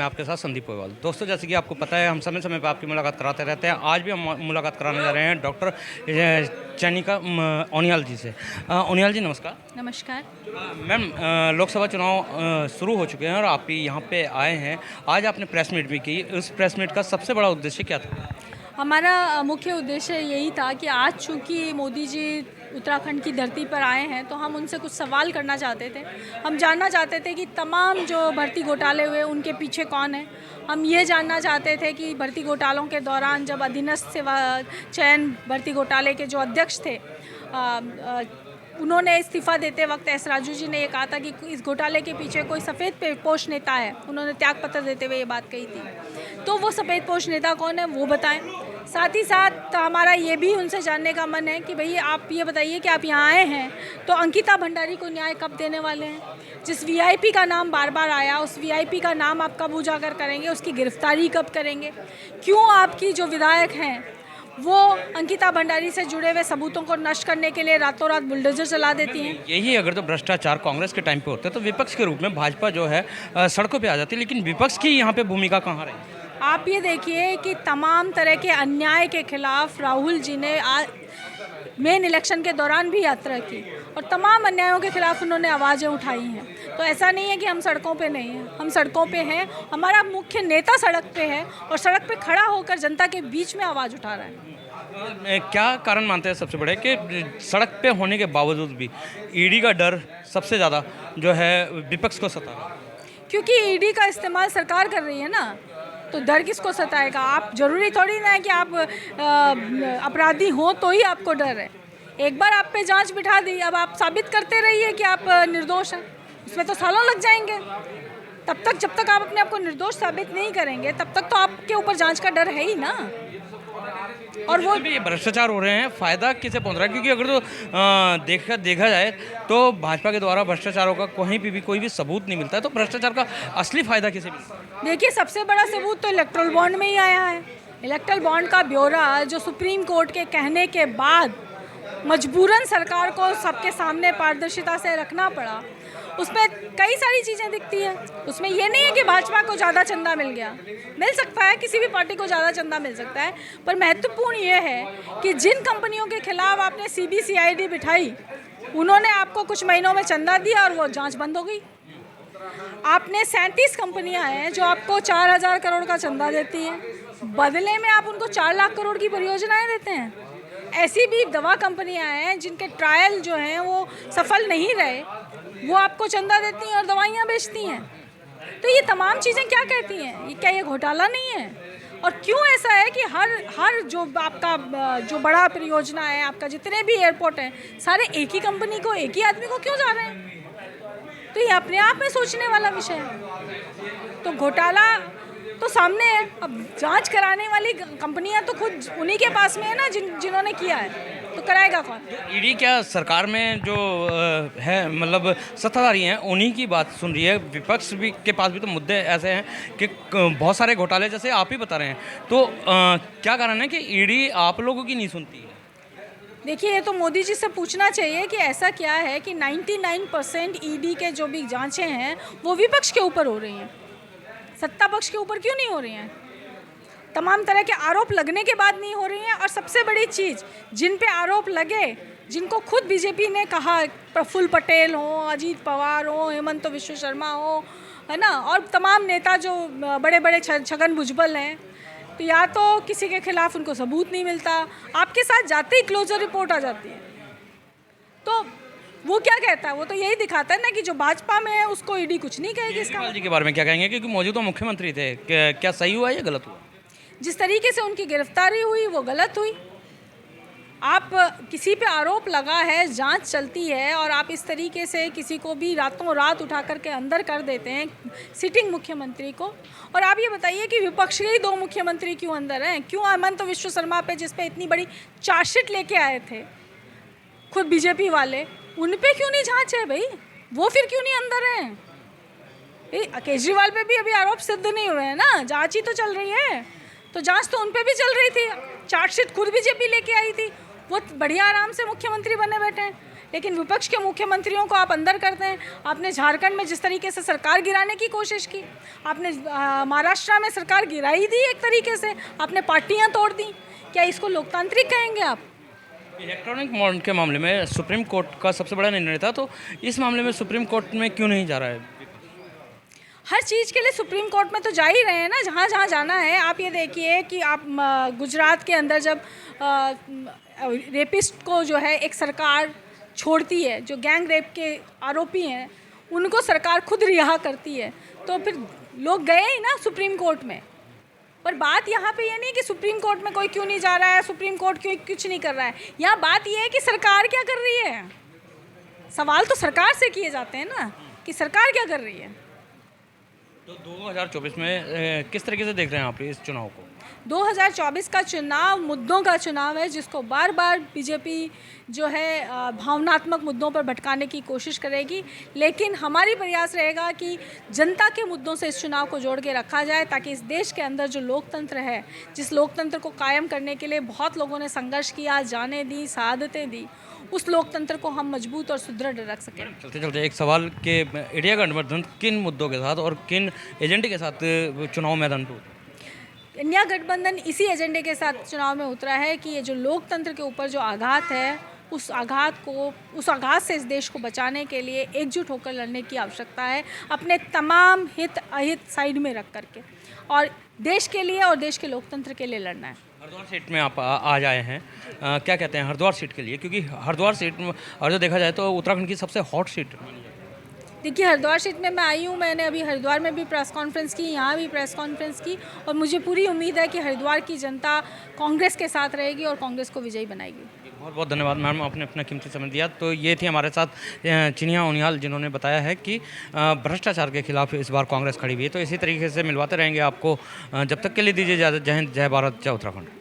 आपके साथ संदीप पोयवाल। दोस्तों, जैसे कि आपको पता है, हम समय समय पर आपकी मुलाकात कराते रहते हैं। आज भी हम मुलाकात कराने जा रहे हैं डॉक्टर चयनिका ओनियाल जी से। ओनियाल जी, नमस्कार। नमस्कार। मैम, लोकसभा चुनाव शुरू हो चुके हैं और आप यहाँ पे आए हैं। आज आपने प्रेस मीट भी की। उस प्रेस मीट का सबसे बड़ा उद्देश्य क्या था? हमारा मुख्य उद्देश्य यही था कि आज चूँकि मोदी जी उत्तराखंड की धरती पर आए हैं, तो हम उनसे कुछ सवाल करना चाहते थे। हम जानना चाहते थे कि तमाम जो भर्ती घोटाले हुए उनके पीछे कौन है। हम ये जानना चाहते थे कि भर्ती घोटालों के दौरान जब अधीनस्थ सेवा चयन भर्ती घोटाले के जो अध्यक्ष थे, उन्होंने इस्तीफ़ा देते वक्त एस राजू जी ने ये कहा था कि इस घोटाले के पीछे कोई सफ़ेद पोश नेता है। उन्होंने त्यागपत्र देते हुए ये बात कही थी। तो वो सफ़ेद पोश नेता कौन है, वो बताएं। साथ ही साथ हमारा ये भी उनसे जानने का मन है कि भई आप ये बताइए कि आप यहाँ आए हैं तो अंकिता भंडारी को न्याय कब देने वाले हैं। जिस वीआईपी का नाम बार बार आया, उस वीआईपी का नाम आप कब उजागर करेंगे, उसकी गिरफ्तारी कब करेंगे। क्यों आपकी जो विधायक हैं वो अंकिता भंडारी से जुड़े हुए सबूतों को नष्ट करने के लिए रातों रात बुलडोजर चला देती हैं। यही अगर तो भ्रष्टाचार कांग्रेस के टाइम पे होते तो विपक्ष के रूप में भाजपा जो है सड़कों पे आ जाती, लेकिन विपक्ष की यहाँ पे भूमिका कहाँ रही? आप ये देखिए कि तमाम तरह के अन्याय के खिलाफ राहुल जी ने मेन इलेक्शन के दौरान भी यात्रा की और तमाम अन्यायों के खिलाफ उन्होंने आवाज़ें उठाई हैं। तो ऐसा नहीं है कि हम सड़कों पे नहीं हैं, हम सड़कों पे हैं। हमारा मुख्य नेता सड़क पे है और सड़क पे खड़ा होकर जनता के बीच में आवाज़ उठा रहा है। क्या कारण मानते हैं सबसे बड़े कि सड़क पे होने के बावजूद भी ईडी का डर सबसे ज़्यादा जो है विपक्ष को सता रहा है? क्योंकि ईडी का इस्तेमाल सरकार कर रही है ना, तो डर किसको सताएगा। आप जरूरी थोड़ी ना है कि आप अपराधी हो तो ही आपको डर है। एक बार आप पे जांच बिठा दी, अब आप साबित करते रहिए कि आप निर्दोष हैं। इसमें तो सालों लग जाएंगे। तब तक जब तक आप अपने आप को निर्दोष साबित नहीं करेंगे, तब तक तो आपके ऊपर जांच का डर है ही ना। और वो भी भ्रष्टाचार हो रहे हैं, फ़ायदा किसे पहुंच रहा है? क्योंकि अगर तो देखा जाए तो भाजपा के द्वारा भ्रष्टाचारों का कहीं भी कोई भी सबूत नहीं मिलता है, तो भ्रष्टाचार का असली फ़ायदा किसे मिलता है? देखिए, सबसे बड़ा सबूत तो इलेक्ट्रल बॉन्ड में ही आया है। इलेक्ट्रल बॉन्ड का ब्यौरा जो सुप्रीम कोर्ट के कहने के बाद मजबूरन सरकार को सबके सामने पारदर्शिता से रखना पड़ा, उसमें कई सारी चीज़ें दिखती हैं। उसमें ये नहीं है कि भाजपा को ज़्यादा चंदा मिल गया, मिल सकता है, किसी भी पार्टी को ज़्यादा चंदा मिल सकता है, पर महत्वपूर्ण ये है कि जिन कंपनियों के खिलाफ आपने CBCID बिठाई, उन्होंने आपको कुछ महीनों में चंदा दिया और वो जांच बंद हो गई। आपने 37 कंपनियां हैं जो आपको 4,000 करोड़ का चंदा देती हैं, बदले में आप उनको 4 लाख करोड़ की परियोजनाएं देते हैं। ऐसी भी दवा कंपनियां हैं जिनके ट्रायल जो हैं वो सफल नहीं रहे, वो आपको चंदा देती हैं और दवाइयाँ बेचती हैं। तो ये तमाम चीज़ें क्या कहती हैं? क्या ये घोटाला नहीं है? और क्यों ऐसा है कि हर जो आपका जो बड़ा परियोजना है, आपका जितने भी एयरपोर्ट हैं, सारे एक ही कंपनी को, एक ही आदमी को क्यों जा रहे हैं? तो ये अपने आप में सोचने वाला विषय है। तो घोटाला तो सामने है। अब जांच कराने वाली कंपनियां तो खुद उन्हीं के पास में है ना, जिन्होंने किया है, तो कराएगा कौन? ईडी क्या सरकार में जो है, मतलब सत्ताधारी हैं, उन्हीं की बात सुन रही है? विपक्ष भी के पास भी तो मुद्दे ऐसे हैं कि बहुत सारे घोटाले जैसे आप ही बता रहे हैं, तो क्या कारण है कि ईडी आप लोगों की नहीं सुनती है? देखिए, ये तो मोदी जी से पूछना चाहिए कि ऐसा क्या है कि 99% ईडी के जो भी जांचें हैं वो विपक्ष के ऊपर हो रही हैं, सत्ता पक्ष के ऊपर क्यों नहीं हो रही हैं? तमाम तरह के आरोप लगने के बाद नहीं हो रही हैं। और सबसे बड़ी चीज़, जिन पे आरोप लगे, जिनको खुद बीजेपी ने कहा, प्रफुल्ल पटेल हो, अजीत पवार हो, हेमंत विश्व शर्मा हो, है ना, और तमाम नेता जो बड़े बड़े छगन भुजबल हैं, तो या तो किसी के खिलाफ उनको सबूत नहीं मिलता, आपके साथ जाते ही क्लोजर रिपोर्ट आ जाती है। तो वो क्या कहता है? वो तो यही दिखाता है ना कि जो भाजपा में है उसको ईडी कुछ नहीं कहेगी। इसका जी के बारे में क्या कहेंगे, क्योंकि मौजूदा मुख्यमंत्री थे, क्या सही हुआ या गलत हुआ? जिस तरीके से उनकी गिरफ्तारी हुई वो गलत हुई। आप किसी पे आरोप लगा है, जांच चलती है, और आप इस तरीके से किसी को भी रातों रात उठा करके अंदर कर देते हैं, सिटिंग मुख्यमंत्री को। और आप ये बताइए कि विपक्ष के ही 2 मुख्यमंत्री क्यों अंदर हैं? क्यों हेमंत विश्व शर्मा पे, जिस पे इतनी बड़ी चार्जशीट लेके आए थे खुद बीजेपी वाले, उन पे क्यों नहीं जांच है भाई? वो फिर क्यों नहीं अंदर हैं? केजरीवाल पे भी अभी आरोप सिद्ध नहीं हुए हैं ना, जांच ही तो चल रही है। तो जांच तो उन पे भी चल रही थी, चार्जशीट खुद बीजेपी लेके आई थी, वो बढ़िया आराम से मुख्यमंत्री बने बैठे हैं। लेकिन विपक्ष के मुख्यमंत्रियों को आप अंदर करते हैं। आपने झारखंड में जिस तरीके से सरकार गिराने की कोशिश की, आपने महाराष्ट्र में सरकार गिराई दी एक तरीके से, आपने पार्टियां तोड़ दी। क्या इसको लोकतांत्रिक कहेंगे आप? इलेक्ट्रॉनिक बॉन्ड के मामले में सुप्रीम कोर्ट का सबसे बड़ा निर्णय था, तो इस मामले में सुप्रीम कोर्ट में क्यों नहीं जा रहा है? हर चीज़ के लिए सुप्रीम कोर्ट में तो जा ही रहे हैं ना, जहाँ जहाँ जाना है। आप ये देखिए कि आप गुजरात के अंदर जब रेपिस्ट को जो है एक सरकार छोड़ती है, जो गैंग रेप के आरोपी हैं उनको सरकार खुद रिहा करती है, तो फिर लोग गए ही ना सुप्रीम कोर्ट में। पर बात यहाँ पे ये नहीं कि सुप्रीम कोर्ट में कोई क्यों नहीं जा रहा है, सुप्रीम कोर्ट क्यों कुछ नहीं कर रहा है। यहाँ बात ये है कि सरकार क्या कर रही है। सवाल तो सरकार से किए जाते हैं ना कि सरकार क्या कर रही है। तो 2024 में किस तरीके से देख रहे हैं आप इस चुनाव को? 2024 का चुनाव मुद्दों का चुनाव है, जिसको बार बार बीजेपी जो है भावनात्मक मुद्दों पर भटकाने की कोशिश करेगी, लेकिन हमारी प्रयास रहेगा कि जनता के मुद्दों से इस चुनाव को जोड़ के रखा जाए, ताकि इस देश के अंदर जो लोकतंत्र है, जिस लोकतंत्र को कायम करने के लिए बहुत लोगों ने संघर्ष किया, जानें दी, शहादतें दी, उस लोकतंत्र को हम मजबूत और सुदृढ़ रख सकें। चलते चलते एक सवाल के इंडिया गठबंधन किन मुद्दों के साथ और किन एजेंडे के साथ चुनाव मैदान पर उतरा? इंडिया गठबंधन इसी एजेंडे के साथ चुनाव में उतरा है कि ये जो लोकतंत्र के ऊपर जो आघात है, उस आघात से इस देश को बचाने के लिए एकजुट होकर लड़ने की आवश्यकता है, अपने तमाम हित अहित साइड में रख करके, और देश के लिए और देश के लोकतंत्र के लिए लड़ना है। हरिद्वार सीट में आप आज आए हैं, क्या कहते हैं हरिद्वार सीट के लिए? क्योंकि हरिद्वार सीट में और जो देखा जाए तो उत्तराखंड की सबसे हॉट सीट मानी जाती है। देखिए, हरिद्वार सीट में मैं आई हूँ, मैंने अभी हरिद्वार में भी प्रेस कॉन्फ्रेंस की, यहाँ भी प्रेस कॉन्फ्रेंस की, और मुझे पूरी उम्मीद है कि हरिद्वार की जनता कांग्रेस के साथ रहेगी और कांग्रेस को विजयी बनाएगी। बहुत बहुत धन्यवाद मैम, आपने अपना कीमती समय दिया। तो ये थी हमारे साथ चिनिया उनियाल, जिन्होंने बताया है कि भ्रष्टाचार के खिलाफ इस बार कांग्रेस खड़ी हुई है। तो इसी तरीके से मिलवाते रहेंगे आपको। जब तक के लिए दीजिए इजाज़त। जय हिंद, जय भारत, जय उत्तराखंड।